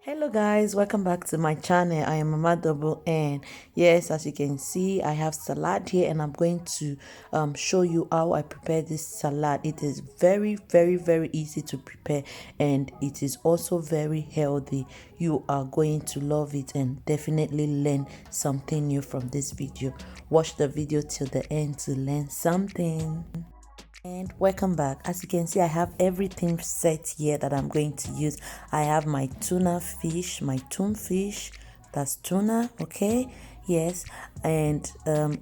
Hello guys, welcome back to my channel. I am Mama Double N. Yes, as you can see, I have salad here and I'm going to show you how I prepare this salad. It is very easy to prepare and it is also very healthy. You are going to love it and definitely learn something new from this video. Watch the video till the end to learn something. And welcome back. As you can see, I have everything set here that I'm going to use. I have my tuna fish, my tuna fish, that's tuna, okay? Yes, and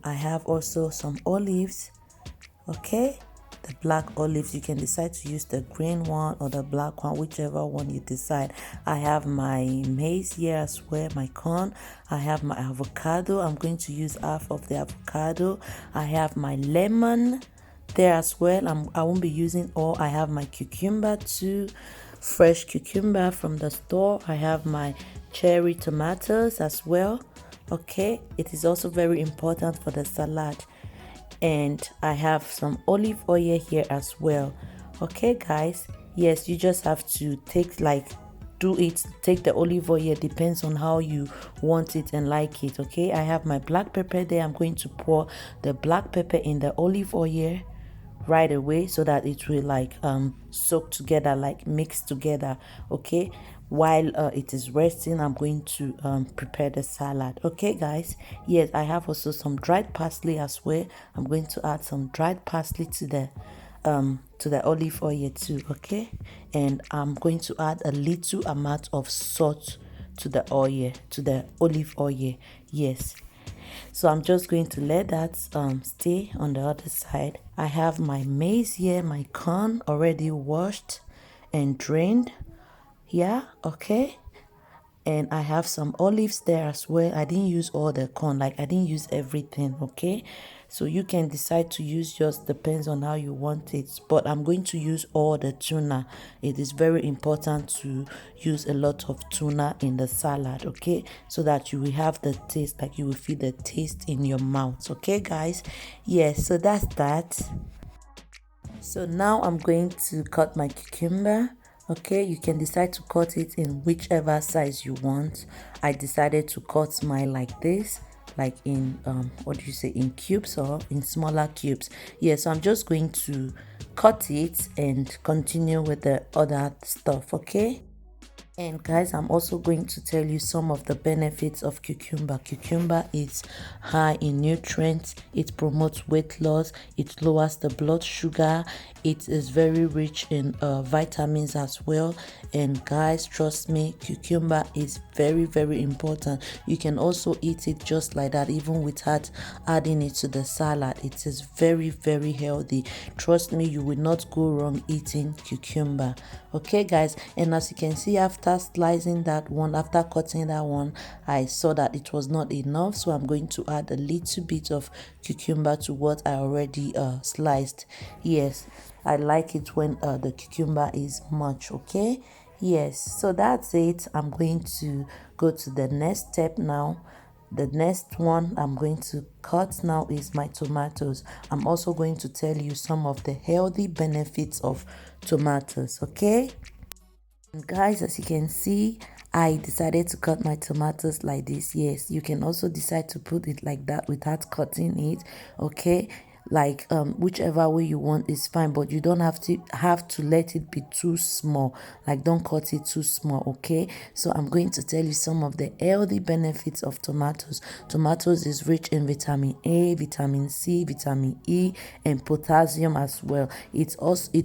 I have also some olives, okay? The black olives, you can decide to use the green one or the black one, whichever one you decide. I have my maize here as well, my corn. I have my avocado. I'm going to use half of the avocado. I have my lemon there as well. I won't be using all. I have my cucumber too, fresh cucumber from the store. I have my cherry tomatoes as well, okay? It is also very important for the salad. And I have some olive oil here as well, okay guys? Yes, you just have to take take the olive oil, depends on how you want it and like it, okay? I have my black pepper there. I'm going to pour the black pepper in the olive oil right away so that it will soak together, like mix together, okay? While it is resting, I'm going to prepare the salad, okay guys? Yes, I have also some dried parsley as well. I'm going to add some dried parsley to the olive oil too, okay? And I'm going to add a little amount of salt to the olive oil. Yes, so I'm just going to let that stay on the other side. I have my maize here, my corn already washed and drained. Yeah, okay. And I have some olives there as well. I didn't use all the corn, like I didn't use everything, okay? So you can decide to use, just depends on how you want it. But I'm going to use all the tuna. It is very important to use a lot of tuna in the salad, okay? So that you will have the taste, like you will feel the taste in your mouth, okay guys? Yes, so that's that. So now I'm going to cut my cucumber. Okay, you can decide to cut it in whichever size you want. I decided to cut mine like this, like in what do you say, in cubes or in smaller cubes. Yeah, so I'm just going to cut it and continue with the other stuff, okay? And guys, I'm also going to tell you some of the benefits of cucumber. Cucumber is high in nutrients. It promotes weight loss. It lowers the blood sugar. It is very rich in vitamins as well. And guys, trust me, cucumber is very important. You can also eat it just like that, even without adding it to the salad. It is very healthy. Trust me, you will not go wrong eating cucumber, okay guys? And as you can see, after slicing that one, after cutting that one, I saw that it was not enough, so I'm going to add a little bit of cucumber to what I already sliced. Yes, I like it when the cucumber is much, okay? Yes, so that's it. I'm going to go to the next step now. The next one I'm going to cut now is my tomatoes. I'm also going to tell you some of the healthy benefits of tomatoes, okay? And guys, as you can see, I decided to cut my tomatoes like this. Yes, you can also decide to put it like that without cutting it, okay? Like whichever way you want is fine, but you don't have to let it be too small. Like don't cut it too small, okay? So I'm going to tell you some of the healthy benefits of tomatoes. Tomatoes is rich in vitamin A, vitamin C, vitamin E, and potassium as well. It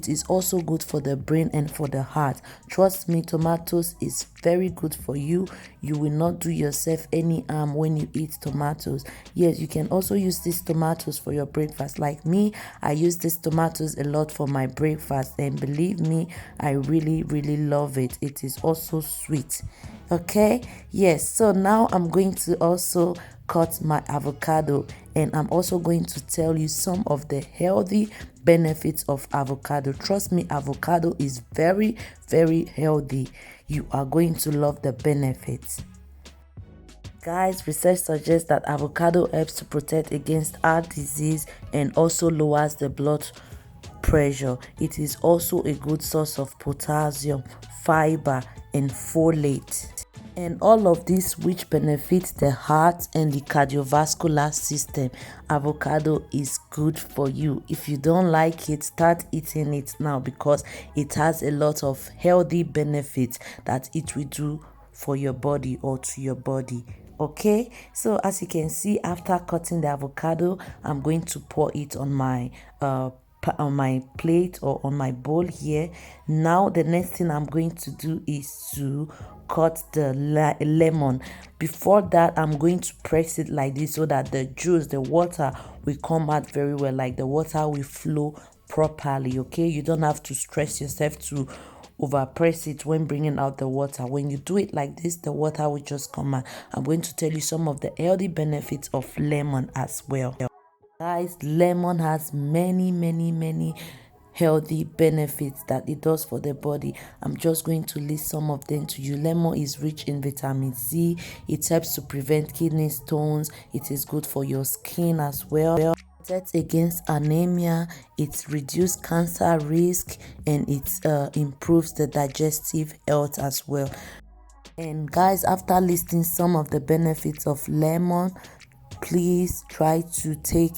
is also good for the brain and for the heart. Trust me, tomatoes is very good for you. You will not do yourself any harm when you eat tomatoes. Yes, you can also use these tomatoes for your breakfast. Like me, I use these tomatoes a lot for my breakfast, and believe me, I really love it. It is also sweet, okay? Yes, so now I'm going to also cut my avocado, and I'm also going to tell you some of the healthy benefits of avocado. Trust me, avocado is very healthy. You are going to love the benefits. Guys, research suggests that avocado helps to protect against heart disease and also lowers the blood pressure. It is also a good source of potassium, fiber, and folate. And all of this which benefits the heart and the cardiovascular system. Avocado is good for you. If you don't like it, start eating it now, because it has a lot of healthy benefits that it will do for your body or to your body. Okay, so as you can see, after cutting the avocado, I'm going to pour it on my plate or on my bowl here. Now the next thing I'm going to do is to cut the lemon. Before that, I'm going to press it like this so that the juice, the water, will come out very well, like the water will flow properly. Okay, you don't have to stress yourself to over press it when bringing out the water. When you do it like this, the water will just come out. I'm going to tell you some of the healthy benefits of lemon as well. Guys, lemon has many healthy benefits that it does for the body. I'm just going to list some of them to you. Lemon is rich in vitamin C. It helps to prevent kidney stones. It is good for your skin as well. It protects against anemia. It reduces cancer risk, and it improves the digestive health as well. And guys, after listing some of the benefits of lemon, please try to take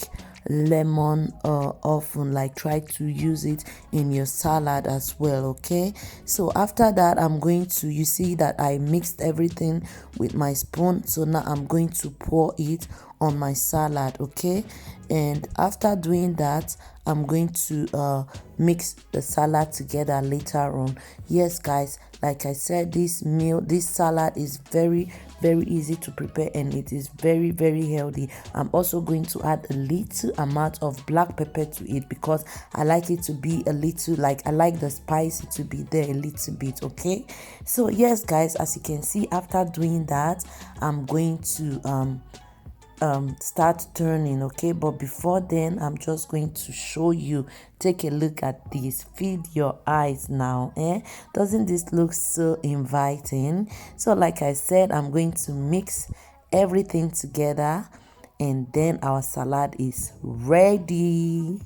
lemon often, like try to use it in your salad as well. Okay, so after that, I'm going to, you see that I mixed everything with my spoon, so now I'm going to pour it on my salad. Okay, and after doing that, I'm going to mix the salad together later on. Yes guys, like I said, this salad is very easy to prepare, and it is very healthy. I'm also going to add a little amount of black pepper to it, because I like it to be a little, like I like the spice to be there a little bit. Okay, so yes guys, as you can see, after doing that, I'm going to start turning. Okay, but before then, I'm just going to show you. Take a look at this. Feed your eyes now. Doesn't this look so inviting? So like I said, I'm going to mix everything together, and then our salad is ready.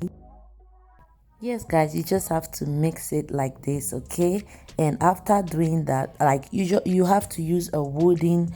Yes guys, you just have to mix it like this. Okay, and after doing that, like you have to use a wooden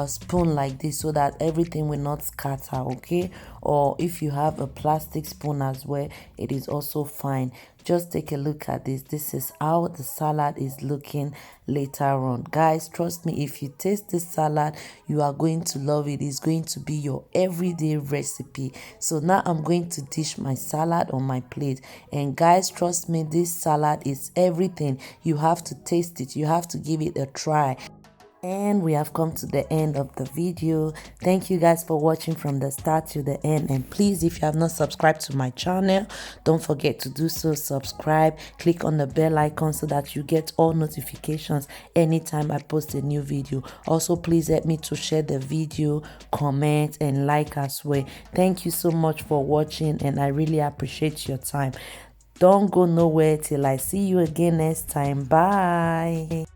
spoon like this, so that everything will not scatter. Okay, or if you have a plastic spoon as well, it is also fine. Just take a look at this. This is how the salad is looking later on. Guys, trust me, if you taste this salad, you are going to love it. It's going to be your everyday recipe. So now I'm going to dish my salad on my plate. And guys, trust me, this salad is everything. You have to taste it. You have to give it a try. And we have come to the end of the video. Thank you guys for watching from the start to the end. And please, if you have not subscribed to my channel, don't forget to do so. Subscribe, click on the bell icon so that you get all notifications anytime I post a new video. Also, please help me to share the video, comment, and like as well. Thank you so much for watching, and I really appreciate your time. Don't go nowhere till I see you again next time. Bye.